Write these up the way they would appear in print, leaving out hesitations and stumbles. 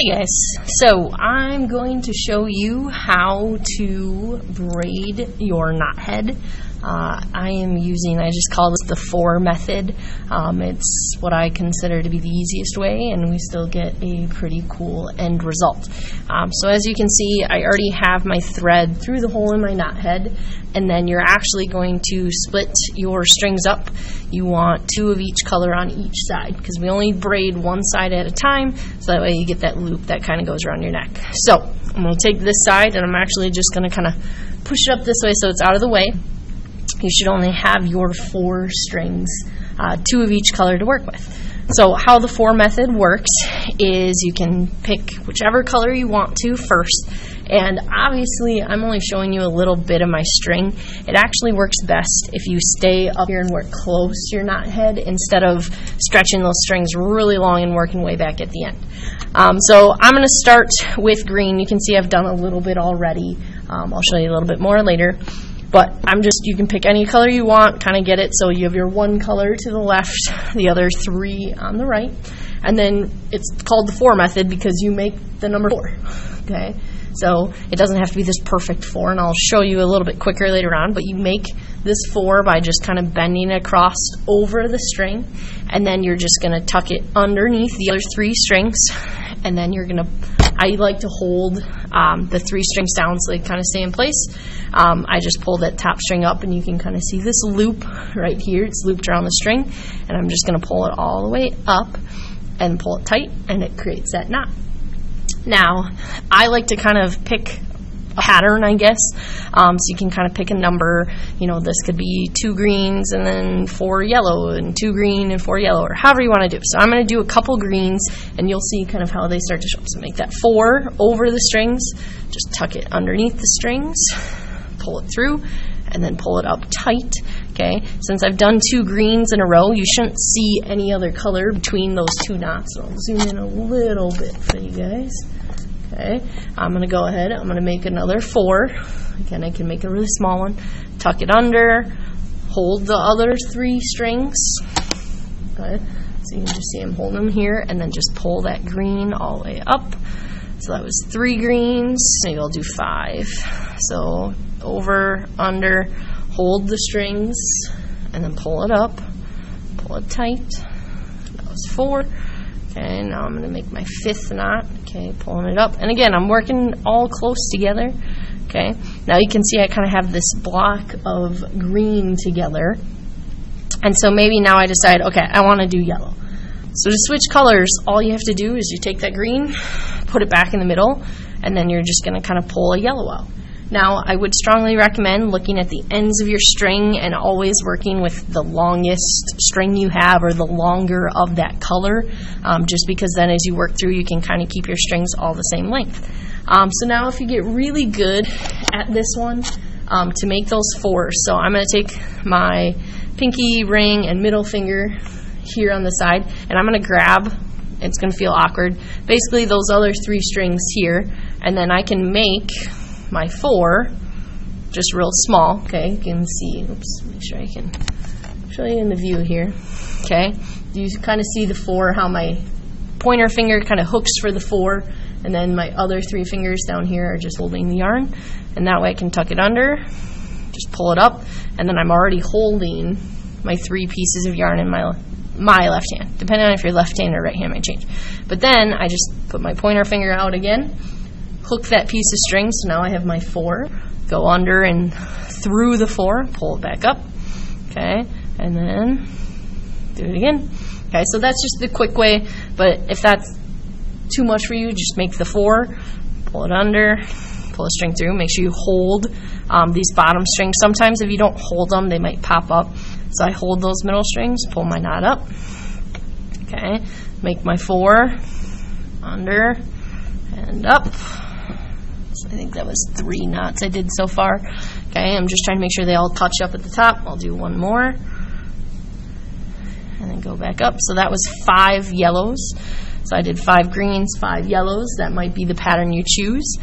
Hey guys, so I'm going to show you how to braid your knothead. I just call this the 4 method. It's what I consider to be the easiest way, and we still get a pretty cool end result. So as you can see, I already have my thread through the hole in my knothead, and then you're actually going to split your strings up. You want 2 of each color on each side, because we only braid one side at a time, so that way you get that loop that kind of goes around your neck. So I'm going to take this side, and I'm actually just going to kind of push it up this way so it's out of the way. You should only have your 4 strings, 2 of each color to work with. So how the 4 method works is you can pick whichever color you want to first, and obviously I'm only showing you a little bit of my string. It actually works best if you stay up here and work close to your knothead instead of stretching those strings really long and working way back at the end. So I'm going to start with green. You can see I've done a little bit already. I'll show you a little bit more later. But you can pick any color you want, kind of get it so you have your 1 color to the left, the other 3 on the right. And then it's called the 4 method because you make the number 4, okay? So it doesn't have to be this perfect 4, and I'll show you a little bit quicker later on, but you make this 4 by just kind of bending across over the string, and then you're just going to tuck it underneath the other 3 strings, and then you're going to, I like to hold the 3 strings down so they kind of stay in place. I just pull that top string up, and you can kind of see this loop right here. It's looped around the string, and I'm just going to pull it all the way up and pull it tight, and it creates that knot. Now, I like to kind of pick a pattern, I guess, so you can kind of pick a number. You know, this could be 2 greens and then 4 yellow, and 2 green and 4 yellow, or however you want to do. So I'm going to do a couple greens, and you'll see kind of how they start to show up. So make that 4 over the strings, just tuck it underneath the strings, pull it through, and then pull it up tight. Okay, since I've done 2 greens in a row, you shouldn't see any other color between those 2 knots. So I'll zoom in a little bit for you guys. Okay, I'm going to go ahead, I'm going to make another 4. Again, I can make a really small one. Tuck it under, hold the other 3 strings. Okay, so you can just see I'm holding them here, and then just pull that green all the way up. So that was 3 greens, maybe I'll do 5. So over, under, hold the strings, and then pull it up, pull it tight. That was 4. Okay, now I'm going to make my 5th knot. Okay, pulling it up. And again, I'm working all close together. Okay, now you can see I kind of have this block of green together. And so maybe now I decide, okay, I want to do yellow. So to switch colors, all you have to do is you take that green, put it back in the middle, and then you're just going to kind of pull a yellow out. Now, I would strongly recommend looking at the ends of your string and always working with the longest string you have, or the longer of that color, just because then as you work through, you can kind of keep your strings all the same length. So now if you get really good at this one, to make those 4s, so I'm going to take my pinky, ring, and middle finger here on the side, and I'm going to grab, it's going to feel awkward, basically those other 3 strings here, and then I can make my 4 just real small. Okay, you can see, oops, make sure I can show you in the view here. Okay, you kind of see the 4, how my pointer finger kind of hooks for the 4, and then my other 3 fingers down here are just holding the yarn, and that way I can tuck it under, just pull it up, and then I'm already holding my 3 pieces of yarn in my left hand. Depending on if you're left hand or right hand might change. But then I just put my pointer finger out again, hook that piece of string, so now I have my 4, go under and through the 4, pull it back up, okay, and then do it again. Okay, so that's just the quick way, but if that's too much for you, just make the 4, pull it under, pull a string through, make sure you hold these bottom strings. Sometimes if you don't hold them, they might pop up, so I hold those middle strings, pull my knot up, okay, make my 4, under, and up. I think that was 3 knots I did so far. Okay, I'm just trying to make sure they all touch up at the top. I'll do 1 more, and then go back up. So that was 5 yellows. So I did 5 greens, 5 yellows. That might be the pattern you choose.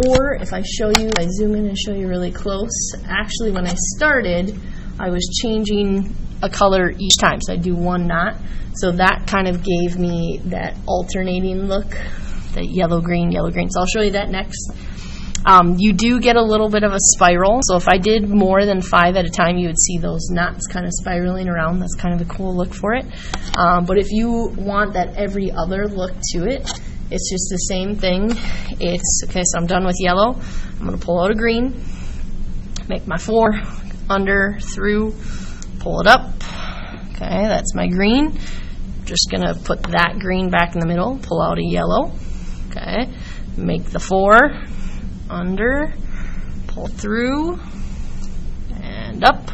Or if I show you, I zoom in and show you really close. Actually, when I started, I was changing a color each time. So I do 1 knot. So that kind of gave me that alternating look. the yellow, green, yellow, green. So I'll show you that next. You do get a little bit of a spiral. So if I did more than 5 at a time, you would see those knots kind of spiraling around. That's kind of a cool look for it. But if you want that every other look to it, it's just the same thing. It's, okay, so I'm done with yellow. I'm going to pull out a green, make my 4, under, through, pull it up. Okay, that's my green. Just going to put that green back in the middle, pull out a yellow. Okay, make the 4, under, pull through, and up.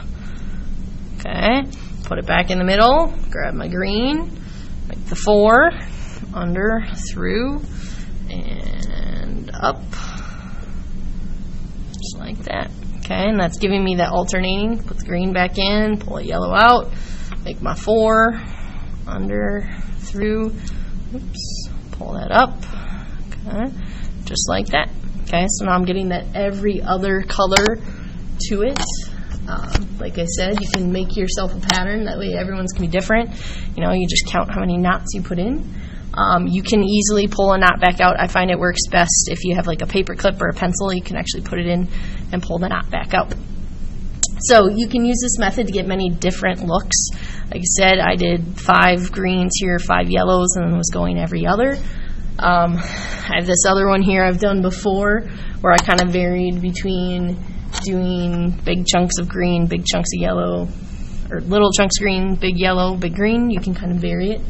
Okay, put it back in the middle, grab my green, make the 4, under, through, and up. Just like that. Okay, and that's giving me that alternating. Put the green back in, pull a yellow out, make my 4, under, through, oops, pull that up. Okay, just like that. Okay, so now I'm getting that every other color to it. Like I said, you can make yourself a pattern. That way everyone's can be different. You know, you just count how many knots you put in. You can easily pull a knot back out. I find it works best if you have like a paper clip or a pencil. You can actually put it in and pull the knot back out. So you can use this method to get many different looks. Like I said, I did 5 greens here, 5 yellows, and was going every other. I have this other one here I've done before where I kind of varied between doing big chunks of green, big chunks of yellow, or little chunks of green, big yellow, big green. You can kind of vary it,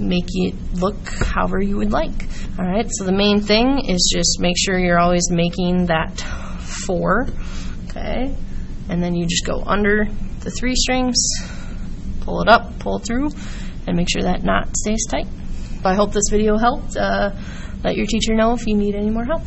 make it look however you would like. All right, so the main thing is just make sure you're always making that 4, okay? And then you just go under the 3 strings, pull it up, pull through, and make sure that knot stays tight. I hope this video helped. Let your teacher know if you need any more help.